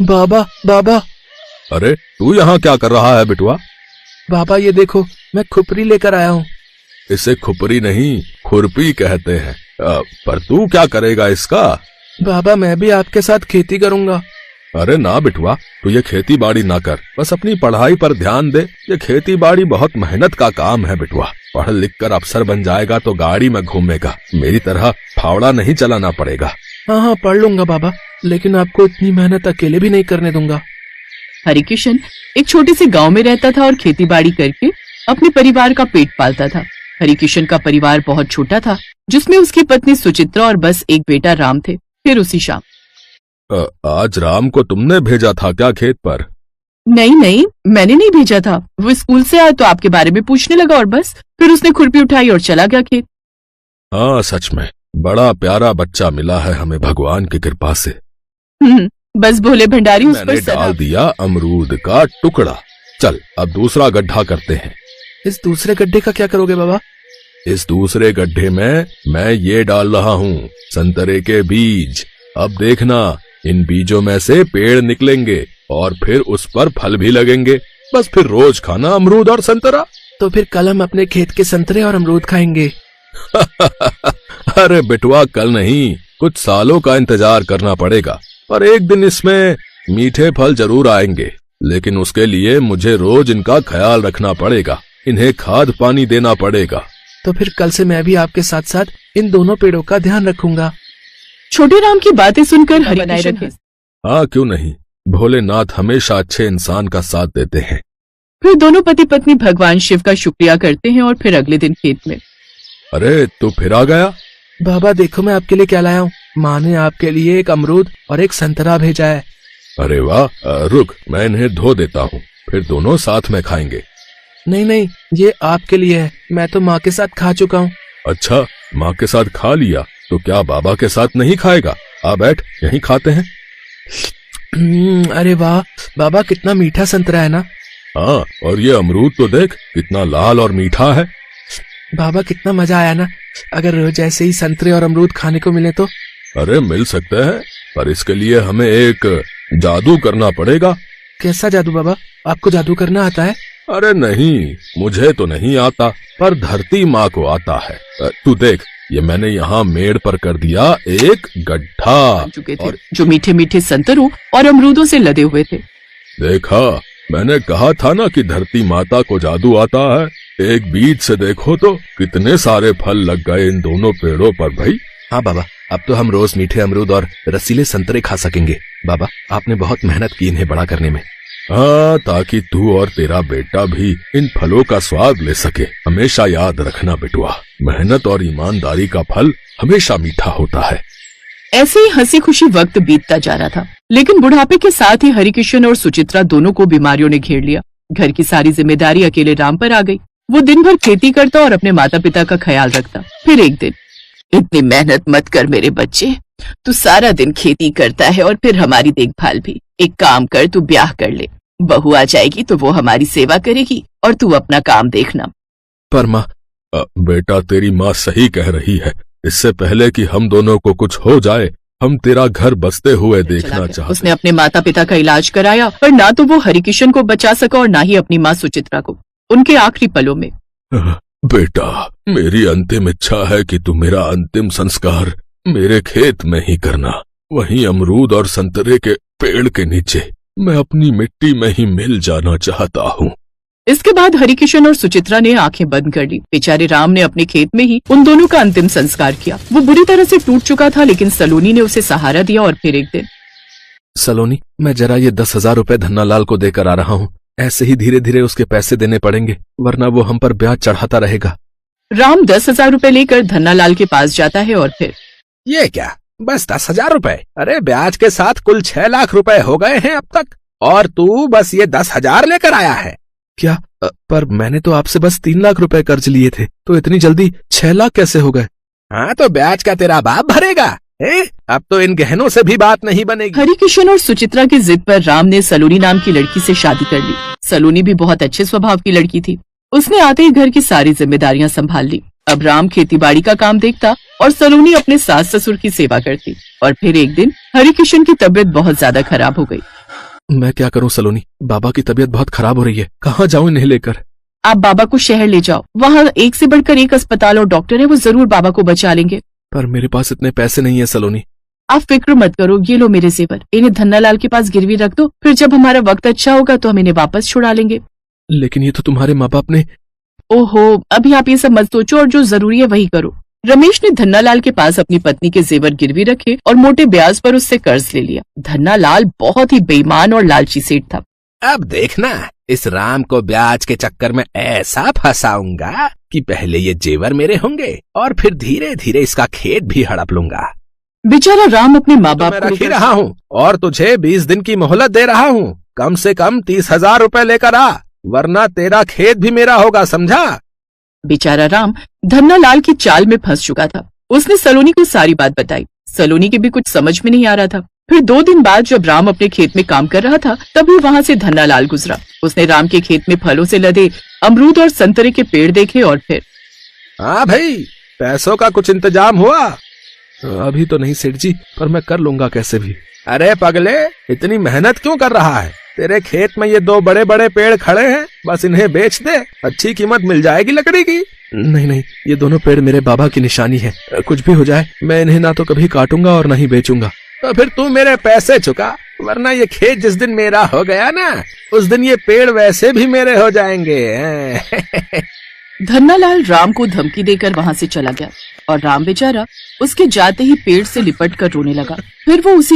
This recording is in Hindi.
बाबा बाबा। अरे तू यहाँ क्या कर रहा है बिटुआ? बाबा ये देखो, मैं खुपरी लेकर आया हूँ। इसे खुपरी नहीं खुरपी कहते हैं। पर तू क्या करेगा इसका? बाबा मैं भी आपके साथ खेती करूंगा। अरे ना बिटुआ, तू ये खेती बाड़ी ना कर, बस अपनी पढ़ाई पर ध्यान दे। ये खेती बाड़ी बहुत मेहनत का काम है बिटुआ। पढ़ लिख कर अफसर बन जाएगा तो गाड़ी में घूमेगा, मेरी तरह फावड़ा नहीं चलाना पड़ेगा। हाँ हाँ पढ़ लूंगा बाबा, लेकिन आपको इतनी मेहनत अकेले भी नहीं करने दूंगा। हरिकिशन एक छोटे से गांव में रहता था और खेती बाड़ी करके अपने परिवार का पेट पालता था। हरिकिशन का परिवार बहुत छोटा था, जिसमें उसकी पत्नी सुचित्रा और बस एक बेटा राम थे। फिर उसी शाम आज राम को तुमने भेजा था क्या खेत पर? नहीं, मैंने नहीं भेजा था। वो स्कूल से आया तो आपके बारे में पूछने लगा और बस फिर उसने खुरपी उठाई और चला गया खेत। हाँ सच में बड़ा प्यारा बच्चा मिला है हमें भगवान की कृपा से। बस भोले भंडारी उस मैंने पर डाल दिया अमरूद का टुकड़ा। चल अब दूसरा गड्ढा करते हैं। इस दूसरे गड्ढे का क्या करोगे बाबा? इस दूसरे गड्ढे में मैं ये डाल रहा हूँ संतरे के बीज। अब देखना, इन बीजों में से पेड़ निकलेंगे और फिर उस पर फल भी लगेंगे। बस फिर रोज खाना अमरूद और संतरा। तो फिर कल हम अपने खेत के संतरे और अमरूद खाएंगे। अरे बिटुआ कल नहीं, कुछ सालों का इंतजार करना पड़ेगा। पर एक दिन इसमें मीठे फल जरूर आएंगे, लेकिन उसके लिए मुझे रोज इनका ख्याल रखना पड़ेगा, इन्हें खाद पानी देना पड़ेगा। तो फिर कल से मैं भी आपके साथ साथ इन दोनों पेड़ों का ध्यान रखूंगा। छोटे राम की बातें सुनकर हरिकिशन रखे। हाँ क्यों नहीं, भोलेनाथ हमेशा अच्छे इंसान का साथ देते हैं। फिर दोनों पति पत्नी भगवान शिव का शुक्रिया करते हैं और फिर अगले दिन खेत में। अरे तू फिर आ गया? बाबा देखो मैं आपके लिए क्या लाया हूँ। माँ ने आपके लिए एक अमरूद और एक संतरा भेजा है। अरे वाह, रुक मैं इन्हें धो देता हूँ, फिर दोनों साथ में खाएंगे। नहीं, ये आपके लिए है, मैं तो माँ के साथ खा चुका हूँ। अच्छा, माँ के साथ खा लिया तो क्या बाबा के साथ नहीं खाएगा? आ बैठ, यहीं खाते हैं। अरे वाह बाबा, कितना मीठा संतरा है ना। हाँ, और ये अमरूद तो देख कितना लाल और मीठा है। बाबा कितना मजा आया ना, अगर रोज ऐसे ही संतरे और अमरूद खाने को मिले तो। अरे मिल सकते हैं, पर इसके लिए हमें एक जादू करना पड़ेगा। कैसा जादू बाबा? आपको जादू करना आता है? अरे नहीं, मुझे तो नहीं आता, पर धरती माँ को आता है। तू देख, ये मैंने यहाँ मेड़ पर कर दिया एक गड्ढा चुके थे, जो मीठे मीठे संतरों और अमरूदों से लदे हुए थे। देखा, मैंने कहा था ना कि धरती माता को जादू आता है। एक बीज से देखो तो कितने सारे फल लग गए इन दोनों पेड़ों पर भाई। हाँ बाबा, अब तो हम रोज मीठे अमरूद और रसीले संतरे खा सकेंगे। बाबा आपने बहुत मेहनत की इन्हें बड़ा करने में। हाँ, ताकि तू और तेरा बेटा भी इन फलों का स्वाद ले सके। हमेशा याद रखना बेटुआ, मेहनत और ईमानदारी का फल हमेशा मीठा होता है। ऐसे ही हंसी खुशी वक्त बीतता जा रहा था, लेकिन बुढ़ापे के साथ ही हरिकिशन और सुचित्रा दोनों को बीमारियों ने घेर लिया। घर की सारी जिम्मेदारी अकेले राम पर आ गई। वो दिन भर खेती करता और अपने माता पिता का ख्याल रखता। फिर एक दिन, इतनी मेहनत मत कर मेरे बच्चे, तू सारा दिन खेती करता है और फिर हमारी देखभाल भी। एक काम कर, तू ब्याह कर ले, बहू आ जाएगी तो वो हमारी सेवा करेगी और तू अपना काम देखना। पर माँ, बेटा तेरी माँ सही कह रही है। इससे पहले कि हम दोनों को कुछ हो जाए, हम तेरा घर बसते हुए देखना चाहते। उसने अपने माता पिता का इलाज कराया, पर ना तो वो हरिकिशन को बचा सका और ना ही अपनी माँ सुचित्रा को उनके आखिरी पलों में। बेटा, मेरी अंतिम इच्छा है कि तू मेरा अंतिम संस्कार मेरे खेत में ही करना, वहीं अमरूद और संतरे के पेड़ के नीचे। मैं अपनी मिट्टी में ही मिल जाना चाहता हूँ। इसके बाद हरिकिशन और सुचित्रा ने आंखें बंद कर ली। बेचारे राम ने अपने खेत में ही उन दोनों का अंतिम संस्कार किया। वो बुरी तरह से टूट चुका था, लेकिन सलोनी ने उसे सहारा दिया। और फिर एक दिन, सलोनी, मैं जरा ये 10,000 रुपए धन्नालाल को देकर आ रहा हूँ। ऐसे ही धीरे धीरे उसके पैसे देने पड़ेंगे, वरना वो हम पर ब्याज चढ़ाता रहेगा। राम 10,000 रुपए लेकर धन्नालाल के पास जाता है और फिर, ये क्या, बस 10,000 रुपए? अरे ब्याज के साथ कुल 6 लाख रुपए हो गए हैं अब तक, और तू बस ये 10,000 लेकर आया है? क्या? पर मैंने तो आपसे बस 3 लाख रुपए कर्ज लिए थे, तो इतनी जल्दी 6 लाख कैसे हो गए? हाँ, तो ब्याज का तेरा बाप भरेगा। अब तो इन गहनों से भी बात नहीं बनेगी। हरिकिशन और सुचित्रा की जिद पर राम ने सलोनी नाम की लड़की से शादी कर ली। सलोनी भी बहुत अच्छे स्वभाव की लड़की थी। उसने आते ही घर की सारी जिम्मेदारियां संभाल ली। अब राम खेतीबाड़ी का काम देखता और सलोनी अपने सास ससुर की सेवा करती। और फिर एक दिन हरिकिशन की तबीयत बहुत ज्यादा खराब हो गई। मैं क्या करूं सलोनी, बाबा की तबीयत बहुत खराब हो रही है, कहाँ जाऊं इन्हें लेकर। आप बाबा को शहर ले जाओ, वहाँ एक से बढ़कर एक अस्पताल और डॉक्टर है, वो जरूर बाबा को बचा लेंगे। पर मेरे पास इतने पैसे नहीं है सलोनी। आप फिक्र मत करो, ये लो मेरे जेवर, इन्हें धन्नालाल के पास गिरवी रख दो, फिर जब हमारा वक्त अच्छा होगा तो हम इन्हें वापस छुड़ा लेंगे। लेकिन ये तो तुम्हारे माँ बाप ने। ओहो, अभी आप ये सब मत सोचो और जो जरूरी है वही करो। रमेश ने धन्नालाल के पास अपनी पत्नी के जेवर गिरवी रखे और मोटे ब्याज पर उससे कर्ज ले लिया। धन्नालाल बहुत ही बेईमान और लालची सेठ था। अब देखना, इस राम को ब्याज के चक्कर में ऐसा फंसाऊंगा कि पहले ये जेवर मेरे होंगे और फिर धीरे धीरे इसका खेत भी हड़प लूंगा। बेचारा राम अपने माँ तो बाप मैं को रख ही लेकर रहा हूँ और तुझे 20 दिन की मोहलत दे रहा हूँ। कम से कम 30,000 रुपए लेकर आ, वरना तेरा खेत भी मेरा होगा, समझा। बेचारा राम धन्नालाल की चाल में फंस चुका था। उसने सलोनी को सारी बात बताई। सलोनी के भी कुछ समझ में नहीं आ रहा था। फिर 2 दिन बाद जब राम अपने खेत में काम कर रहा था, तभी वहाँ से धन्नालाल गुजरा। उसने राम के खेत में फलों से लदे अमरूद और संतरे के पेड़ देखे और फिर, हाँ भाई, पैसों का कुछ इंतजाम हुआ? अभी तो नहीं सेठ जी, पर मैं कर लूंगा कैसे भी। अरे पगले, इतनी मेहनत क्यों कर रहा है? तेरे खेत में ये 2 बड़े बड़े पेड़ खड़े हैं, बस इन्हें बेच दे, अच्छी कीमत मिल जाएगी लकड़ी की। नहीं नहीं, ये दोनों पेड़ मेरे बाबा की निशानी है, कुछ भी हो जाए मैं इन्हें ना तो कभी काटूंगा और ना ही बेचूंगा। तो फिर तू मेरे पैसे चुका, वरना ये खेत जिस दिन मेरा हो गया ना, उस दिन ये पेड़ वैसे भी मेरे हो जाएंगे। धन्नालाल राम को धमकी देकर वहाँ से चला गया और राम बेचारा उसके जाते ही पेड़ से लिपट कर रोने लगा। फिर वो उसी